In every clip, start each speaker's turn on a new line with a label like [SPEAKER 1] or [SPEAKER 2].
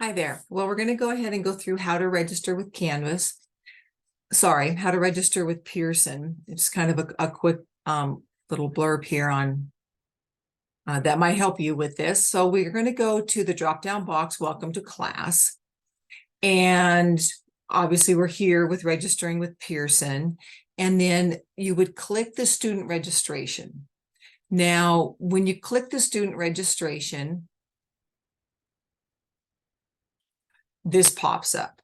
[SPEAKER 1] Hi there. Well, we're going to go ahead and go through how to register with Canvas. Sorry, how to register with Pearson. It's kind of a quick little blurb here on that might help you with this. So we're going to go to the drop-down box, welcome to class. And obviously we're here with registering with Pearson. And then you would click the student registration. Now, when you click the student registration, this pops up.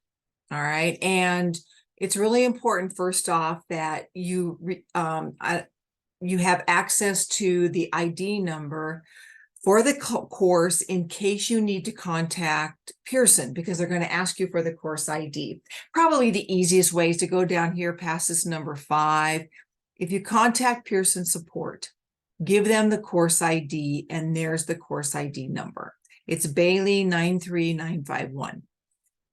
[SPEAKER 1] All right. And it's really important, first off, that you have access to the ID number for the course in case you need to contact Pearson, because they're going to ask you for the course ID. Probably the easiest way is to go down here past this number 5. If you contact Pearson support, give them the course ID, and there's the course ID number. It's Bailey 93951.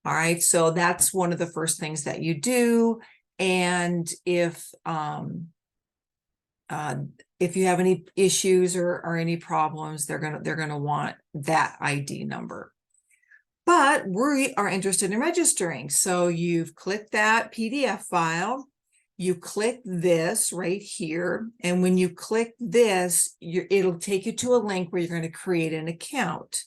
[SPEAKER 1] All right, so that's one of the first things that you do. And if you have any issues or any problems, they're gonna want that ID number. But we are interested in registering. So you've clicked that PDF file, you click this right here, and when you click this, it'll take you to a link where you're going to create an account.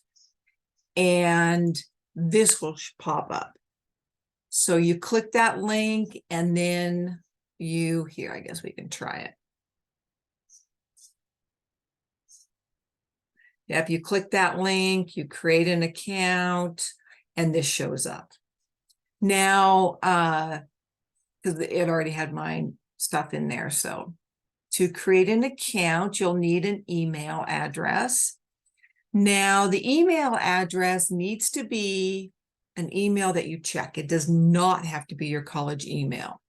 [SPEAKER 1] And this will pop up. So you click that link, and then here, I guess we can try it. If you click that link, you create an account, and this shows up. Now, because it already had my stuff in there. So to create an account, you'll need an email address. Now, the email address needs to be an email that you check. It does not have to be your college email.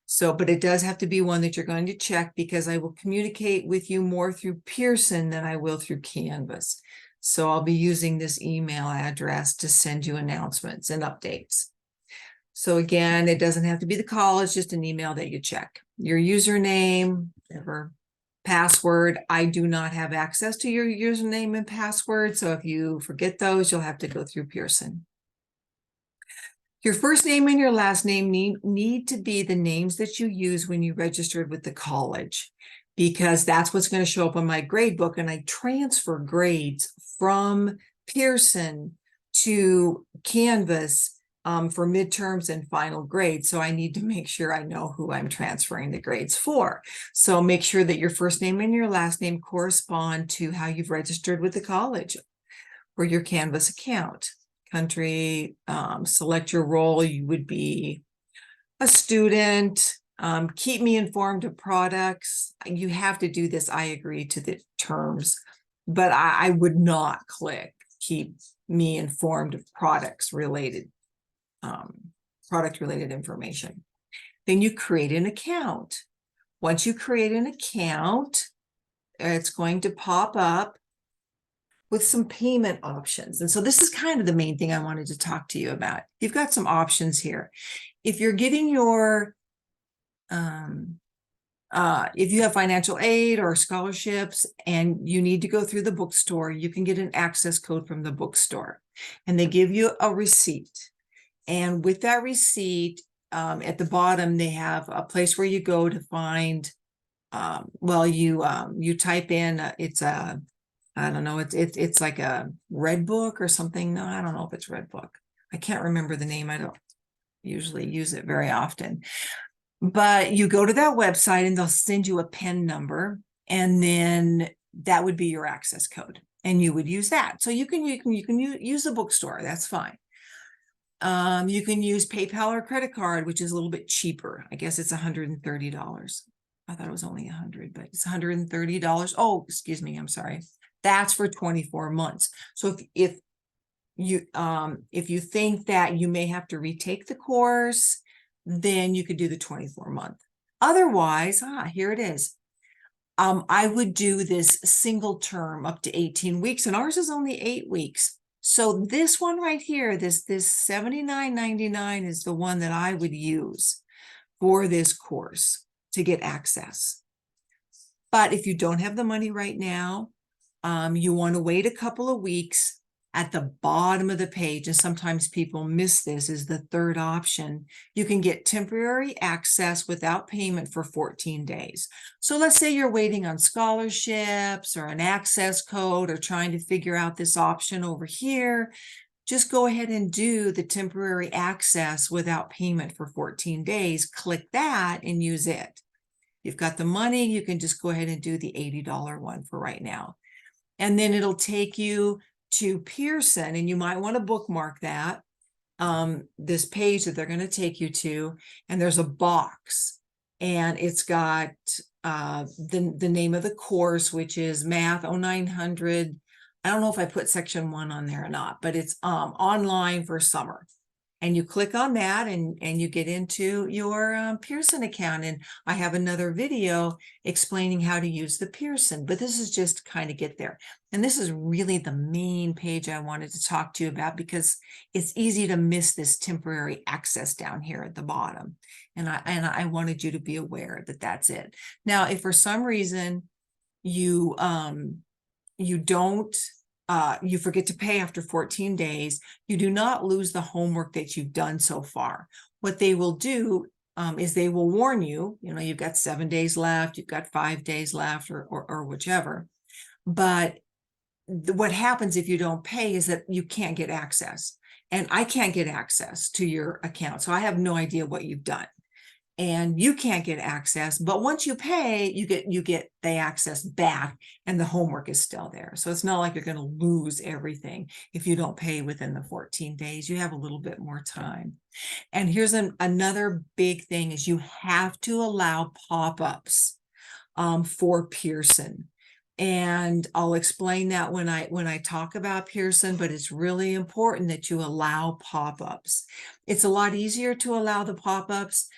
[SPEAKER 1] So, but it does have to be one that you're going to check, because I will communicate with you more through Pearson than I will through Canvas. So I'll be using this email address to send you announcements and updates. So again, it doesn't have to be the college, just an email that you check. Your username, whatever. Password, I do not have access to your username and password, so if you forget those, you'll have to go through Pearson. Your first name and your last name need to be the names that you use when you registered with the college, because that's what's going to show up on my grade book, and I transfer grades from Pearson to Canvas for midterms and final grades. So I need to make sure I know who I'm transferring the grades for. So make sure that your first name and your last name correspond to how you've registered with the college for your Canvas account. Country, select your role. You would be a student. Keep me informed of products. You have to do this. I agree to the terms, but I would not click keep me informed of product related information. Then you create an account. Once you create an account, it's going to pop up with some payment options. And so this is kind of the main thing I wanted to talk to you about. You've got some options here. If you're getting your, if you have financial aid or scholarships and you need to go through the bookstore, you can get an access code from the bookstore, and they give you a receipt. And with that receipt, at the bottom, they have a place where you go to find, you type in, it's a, I don't know, it's like a Red Book or something. No, I don't know if it's Red Book. I can't remember the name. I don't usually use it very often. But you go to that website and they'll send you a PIN number, and then that would be your access code, and you would use that. So you can use the bookstore. That's fine. You can use PayPal or credit card, which is a little bit cheaper. I guess it's $130. I thought it was only $100, but it's $130. Oh, excuse me. I'm sorry. That's for 24 months. So if you think that you may have to retake the course, then you could do the 24-month. Otherwise, here it is. I would do this single term up to 18 weeks, and ours is only 8 weeks. So this one right here, this $79.99 is the one that I would use for this course to get access. But if you don't have the money right now, you want to wait a couple of weeks, at the bottom of the page, and sometimes people miss this, is the third option. You can get temporary access without payment for 14 days. So let's say you're waiting on scholarships or an access code or trying to figure out this option over here. Just go ahead and do the temporary access without payment for 14 days. Click that and use it. You've got the money, you can just go ahead and do the $80 one for right now. And then it'll take you to Pearson, and you might want to bookmark that, this page that they're going to take you to, and there's a box, and it's got the name of the course, which is Math 0900. I don't know if I put section 1 on there or not, but it's online for summer. And you click on that and you get into your Pearson account. And I have another video explaining how to use the Pearson, but this is just to kind of get there. And this is really the main page I wanted to talk to you about, because it's easy to miss this temporary access down here at the bottom. And I wanted you to be aware that that's it. Now, if for some reason you don't you forget to pay after 14 days, you do not lose the homework that you've done so far. What they will do is they will warn you, you've got 7 days left, you've got 5 days left, or whichever. But what happens if you don't pay is that you can't get access. And I can't get access to your account. So I have no idea what you've done. And you can't get access, but once you pay, you get the access back, and the homework is still there. So it's not like you're going to lose everything if you don't pay within the 14 days. You have a little bit more time. And here's another big thing, is you have to allow pop-ups for Pearson. And I'll explain that when I talk about Pearson, but it's really important that you allow pop-ups. It's a lot easier to allow the pop-ups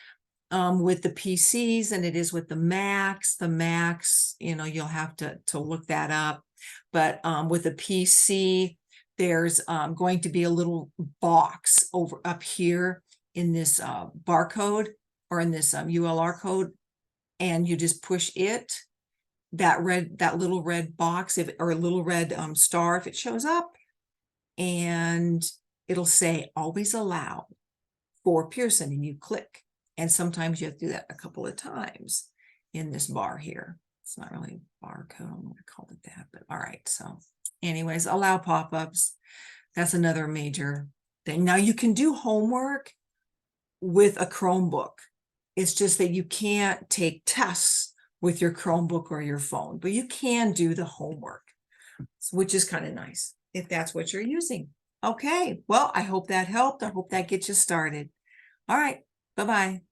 [SPEAKER 1] with the PCs than it is with the Macs. The Macs, you'll have to look that up. But with a PC, there's going to be a little box over up here in this barcode, or in this ULR code, and you just push it, that little red box, or a little red star if it shows up, and it'll say always allow for Pearson, and you click. And sometimes you have to do that a couple of times in this bar here. It's not really a barcode, I don't know what I called it that, but all right. So anyways, allow pop-ups. That's another major thing. Now you can do homework with a Chromebook. It's just that you can't take tests with your Chromebook or your phone, but you can do the homework, which is kind of nice if that's what you're using. Okay, well, I hope that helped. I hope that gets you started. All right, bye-bye.